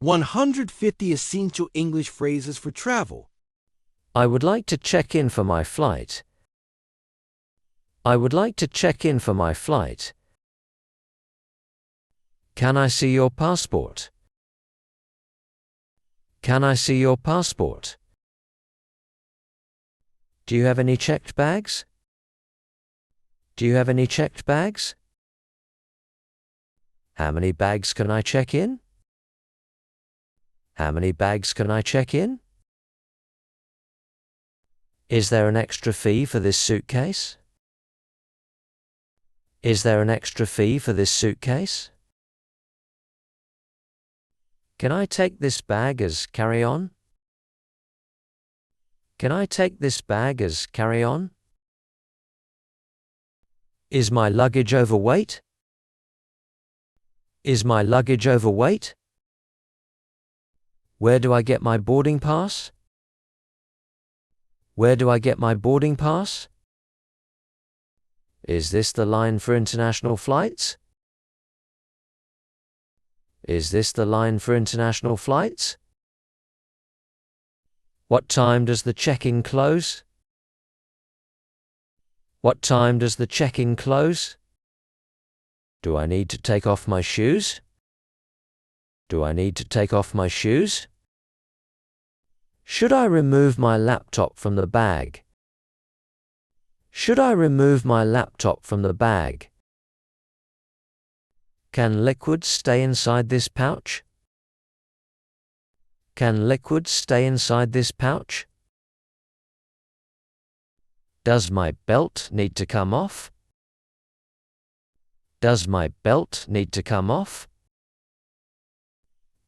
150 essential English phrases for travel. I would like to check in for my flight. I would like to check in for my flight. Can I see your passport? Can I see your passport? Do you have any checked bags? Do you have any checked bags? How many bags can I check in? How many bags can I check in? Is there an extra fee for this suitcase? Is there an extra fee for this suitcase? Can I take this bag as carry-on? Can I take this bag as carry-on? Is my luggage overweight? Is my luggage overweight? Where do I get my boarding pass? Where do I get my boarding pass? Is this the line for international flights? Is this the line for international flights? What time does the check-in close? What time does the check-in close? Do I need to take off my shoes? Do I need to take off my shoes? Should I remove my laptop from the bag? Should I remove my laptop from the bag? Can liquids stay inside this pouch? Can liquids stay inside this pouch? Does my belt need to come off? Does my belt need to come off?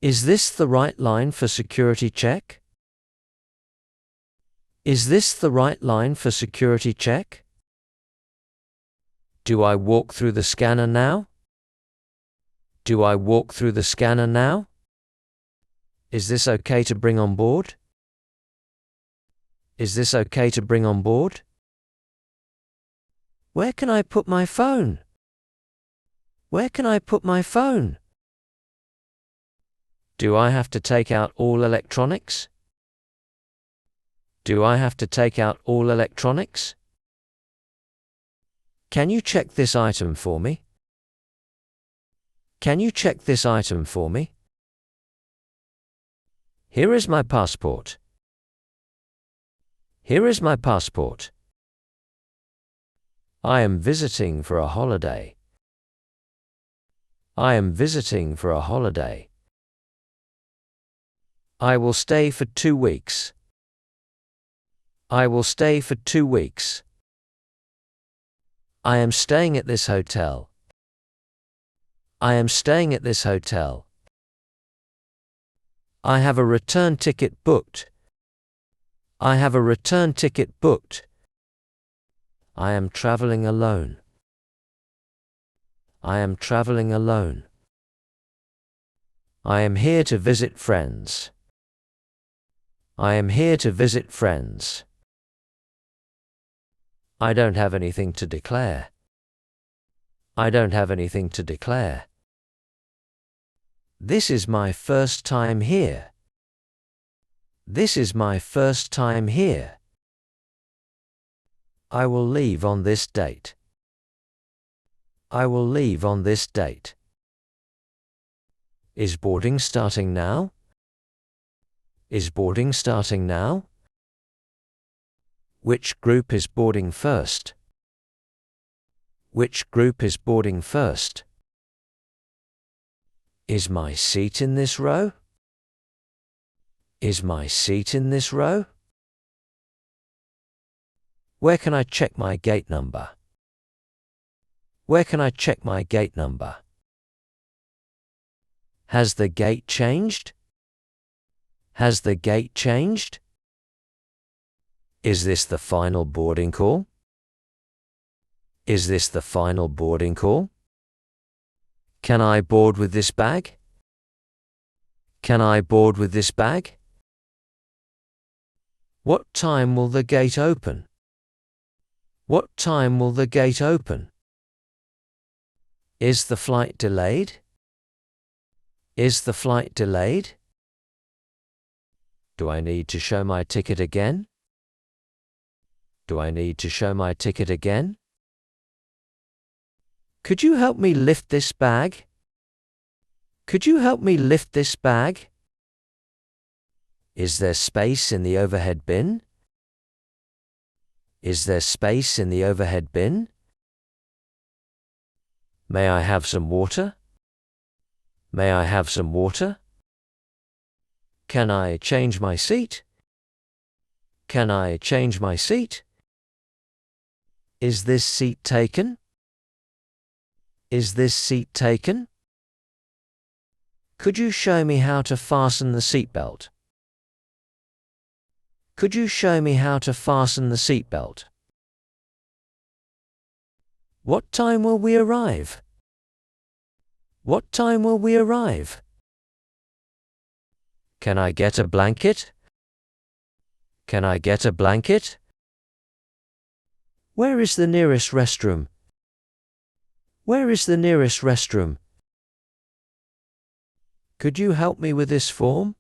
Is this the right line for security check? Is this the right line for security check? Do I walk through the scanner now? Do I walk through the scanner now? Is this okay to bring on board? Is this okay to bring on board? Where can I put my phone? Where can I put my phone? Do I have to take out all electronics? Do I have to take out all electronics? Can you check this item for me? Can you check this item for me? Here is my passport. Here is my passport. I am visiting for a holiday. I am visiting for a holiday. I will stay for 2 weeks. I will stay for 2 weeks. I am staying at this hotel. I am staying at this hotel. I have a return ticket booked. I have a return ticket booked. I am traveling alone. I am traveling alone. I am here to visit friends. I am here to visit friends. I don't have anything to declare. I don't have anything to declare. This is my first time here. This is my first time here. I will leave on this date. I will leave on this date. Is boarding starting now? Is boarding starting now? Which group is boarding first? Which group is boarding first? Is my seat in this row? Is my seat in this row? Where can I check my gate number? Where can I check my gate number? Has the gate changed? Has the gate changed? Is this the final boarding call? Is this the final boarding call? Can I board with this bag? Can I board with this bag? What time will the gate open? What time will the gate open? Is the flight delayed? Is the flight delayed? Do I need to show my ticket again? Do I need to show my ticket again? Could you help me lift this bag? Could you help me lift this bag? Is there space in the overhead bin? Is there space in the overhead bin? May I have some water? May I have some water? Can I change my seat? Can I change my seat? Is this seat taken? Is this seat taken? Could you show me how to fasten the seatbelt? Could you show me how to fasten the seatbelt? What time will we arrive? What time will we arrive? Can I get a blanket? Can I get a blanket? Where is the nearest restroom? Where is the nearest restroom? Could you help me with this form?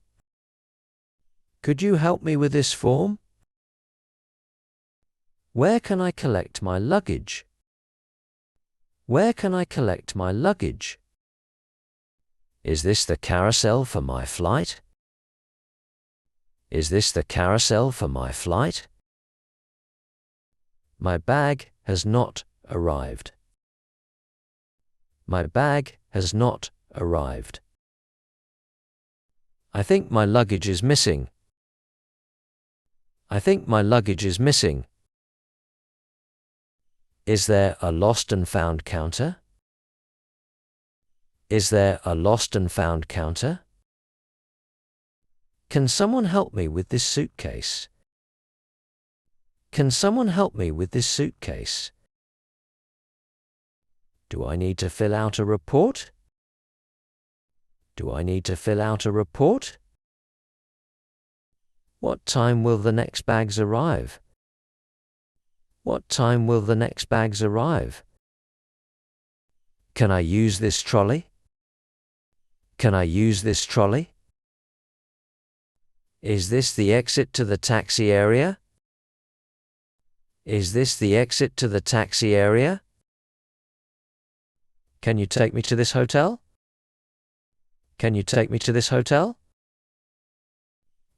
Could you help me with this form? Where can I collect my luggage? Where can I collect my luggage? Is this the carousel for my flight? Is this the carousel for my flight? My bag has not arrived. My bag has not arrived. I think my luggage is missing. I think my luggage is missing. Is there a lost and found counter? Is there a lost and found counter? Can someone help me with this suitcase? Can someone help me with this suitcase? Do I need to fill out a report? Do I need to fill out a report? What time will the next bags arrive? What time will the next bags arrive? Can I use this trolley? Can I use this trolley? Is this the exit to the taxi area? Is this the exit to the taxi area? Can you take me to this hotel? Can you take me to this hotel?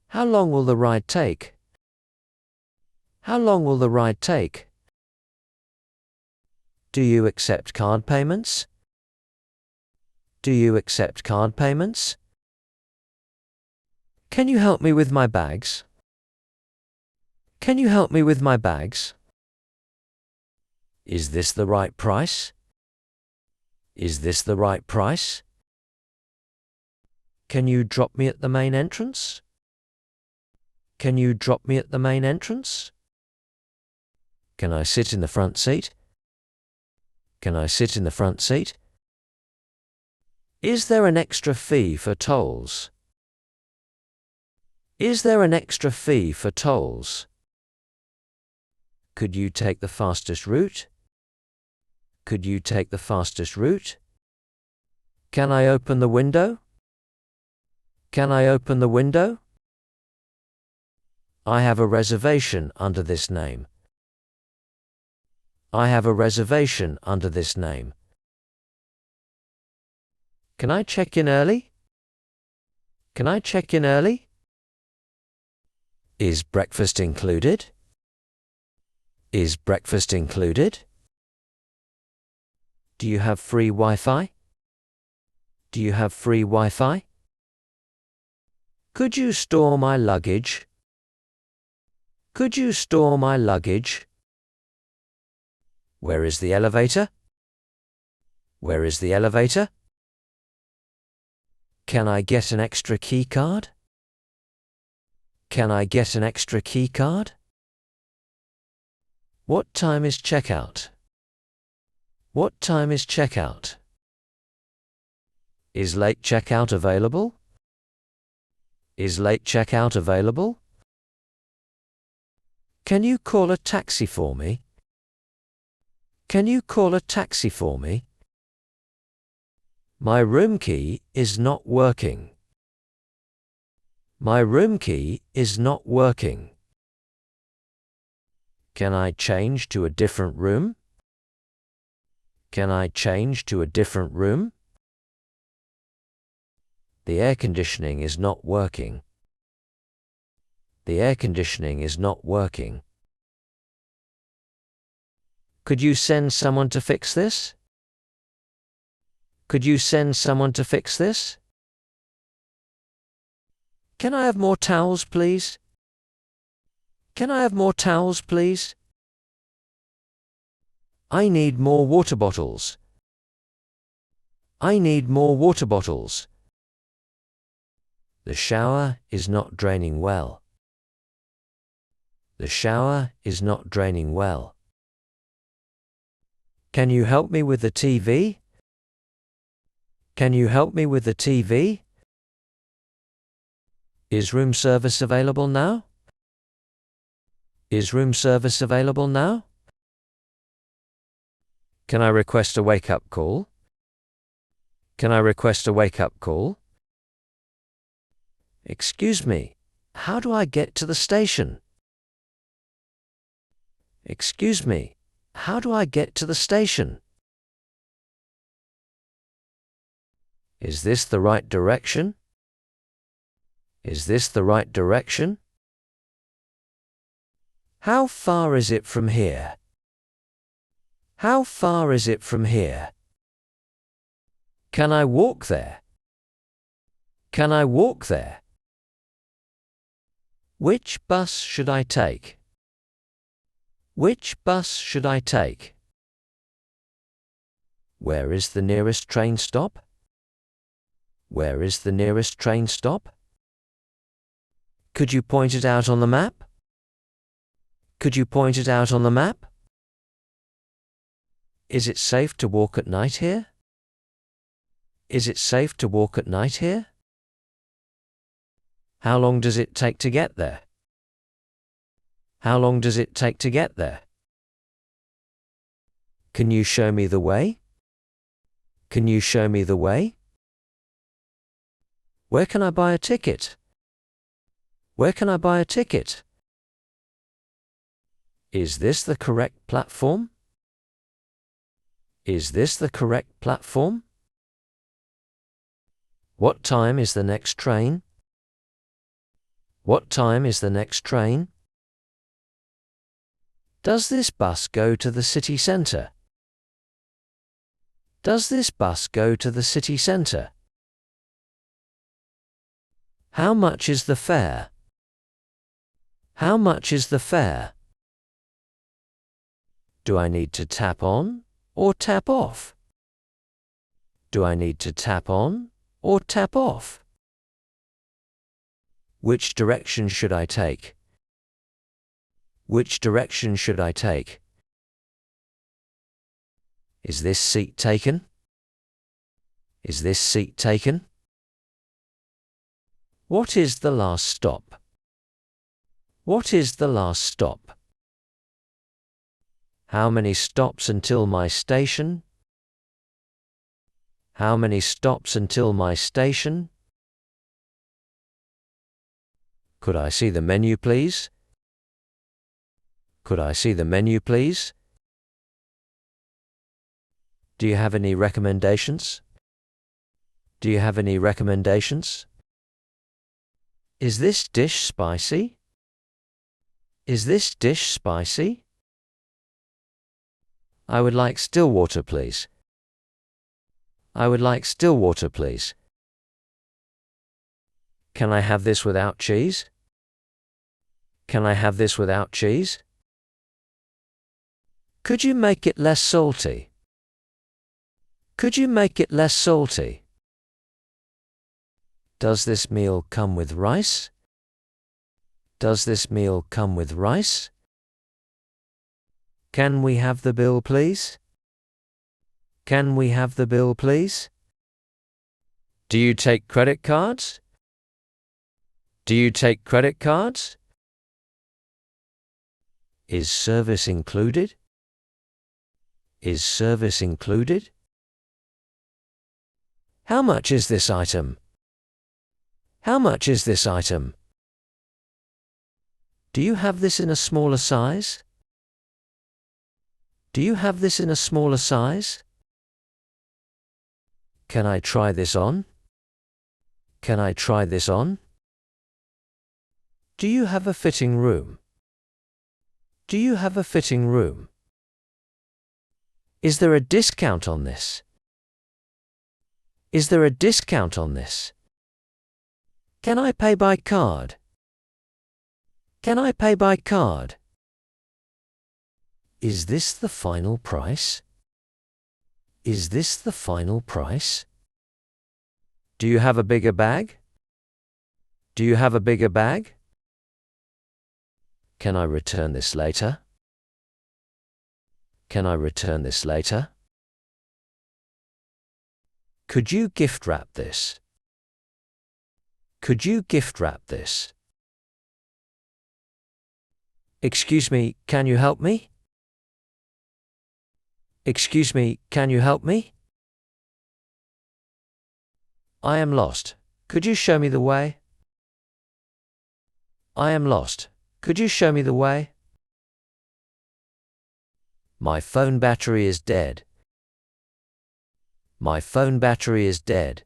How long will the ride take? How long will the ride take? Do you accept card payments? Do you accept card payments? Can you help me with my bags? Can you help me with my bags? Is this the right price? Is this the right price? Can you drop me at the main entrance? Can you drop me at the main entrance? Can I sit in the front seat? Can I sit in the front seat? Is there an extra fee for tolls? Is there an extra fee for tolls? Could you take the fastest route? Could you take the fastest route? Can I open the window? Can I open the window? I have a reservation under this name. I have a reservation under this name. Can I check in early? Can I check in early? Is breakfast included? Is breakfast included? Do you have free Wi-Fi? Do you have free Wi-Fi? Could you store my luggage? Could you store my luggage? Where is the elevator? Where is the elevator? Can I get an extra key card? Can I get an extra key card? What time is checkout? What time is checkout? Is late checkout available? Is late checkout available? Can you call a taxi for me? Can you call a taxi for me? My room key is not working. My room key is not working. Can I change to a different room? Can I change to a different room? The air conditioning is not working. The air conditioning is not working. Could you send someone to fix this? Could you send someone to fix this? Can I have more towels, please? Can I have more towels, please? I need more water bottles. I need more water bottles. The shower is not draining well. The shower is not draining well. Can you help me with the TV? Can you help me with the TV? Is room service available now? Is room service available now? Can I request a wake-up call? Can I request a wake-up call? Excuse me, how do I get to the station? Excuse me, how do I get to the station? Is this the right direction? Is this the right direction? How far is it from here? How far is it from here? Can I walk there? Can I walk there? Which bus should I take? Which bus should I take? Where is the nearest train stop? Where is the nearest train stop? Could you point it out on the map? Could you point it out on the map? Is it safe to walk at night here? Is it safe to walk at night here? How long does it take to get there? How long does it take to get there? Can you show me the way? Can you show me the way? Where can I buy a ticket? Where can I buy a ticket? Is this the correct platform? Is this the correct platform? What time is the next train? What time is the next train? Does this bus go to the city centre? Does this bus go to the city centre? How much is the fare? How much is the fare? Do I need to tap on or tap off? Do I need to tap on or tap off? Which direction should I take? Which direction should I take? Is this seat taken? Is this seat taken? What is the last stop? What is the last stop? How many stops until my station? How many stops until my station? Could I see the menu, please? Could I see the menu, please? Do you have any recommendations? Do you have any recommendations? Is this dish spicy? Is this dish spicy? I would like still water, please. I would like still water, please. Can I have this without cheese? Can I have this without cheese? Could you make it less salty? Could you make it less salty? Does this meal come with rice? Does this meal come with rice? Can we have the bill, please? Can we have the bill, please? Do you take credit cards? Do you take credit cards? Is service included? Is service included? How much is this item? How much is this item? Do you have this in a smaller size? Do you have this in a smaller size? Can I try this on? Can I try this on? Do you have a fitting room? Do you have a fitting room? Is there a discount on this? Is there a discount on this? Can I pay by card? Can I pay by card? Is this the final price? Is this the final price? Do you have a bigger bag? Do you have a bigger bag? Can I return this later? Can I return this later? Could you gift wrap this? Could you gift wrap this? Excuse me, can you help me? Excuse me, can you help me? I am lost. Could you show me the way? I am lost. Could you show me the way? My phone battery is dead. My phone battery is dead.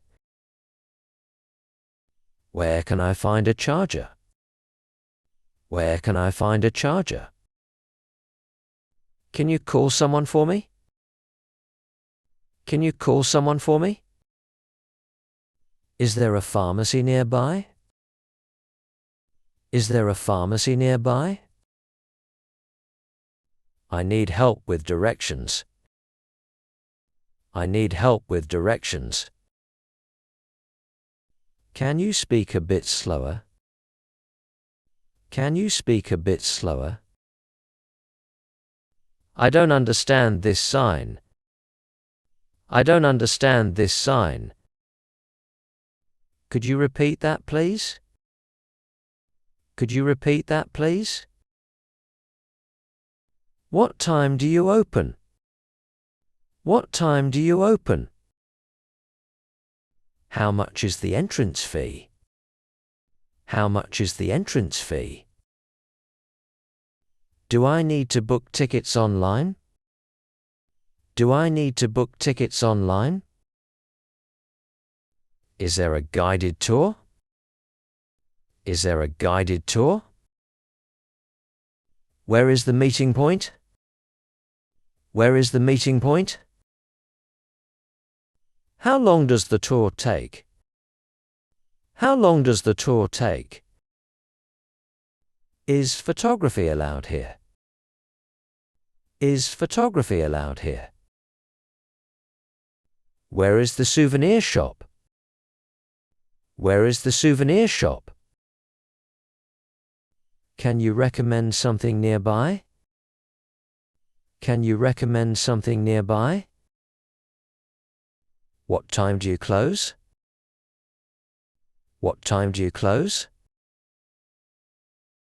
Where can I find a charger? Where can I find a charger? Can you call someone for me? Can you call someone for me? Is there a pharmacy nearby? Is there a pharmacy nearby? I need help with directions. I need help with directions. Can you speak a bit slower? Can you speak a bit slower? I don't understand this sign. I don't understand this sign. Could you repeat that, please? Could you repeat that, please? What time do you open? What time do you open? How much is the entrance fee? How much is the entrance fee? Do I need to book tickets online? Do I need to book tickets online? Is there a guided tour? Is there a guided tour? Where is the meeting point? Where is the meeting point? How long does the tour take? How long does the tour take? Is photography allowed here? Is photography allowed here? Where is the souvenir shop? Where is the souvenir shop? Can you recommend something nearby? Can you recommend something nearby? What time do you close? What time do you close?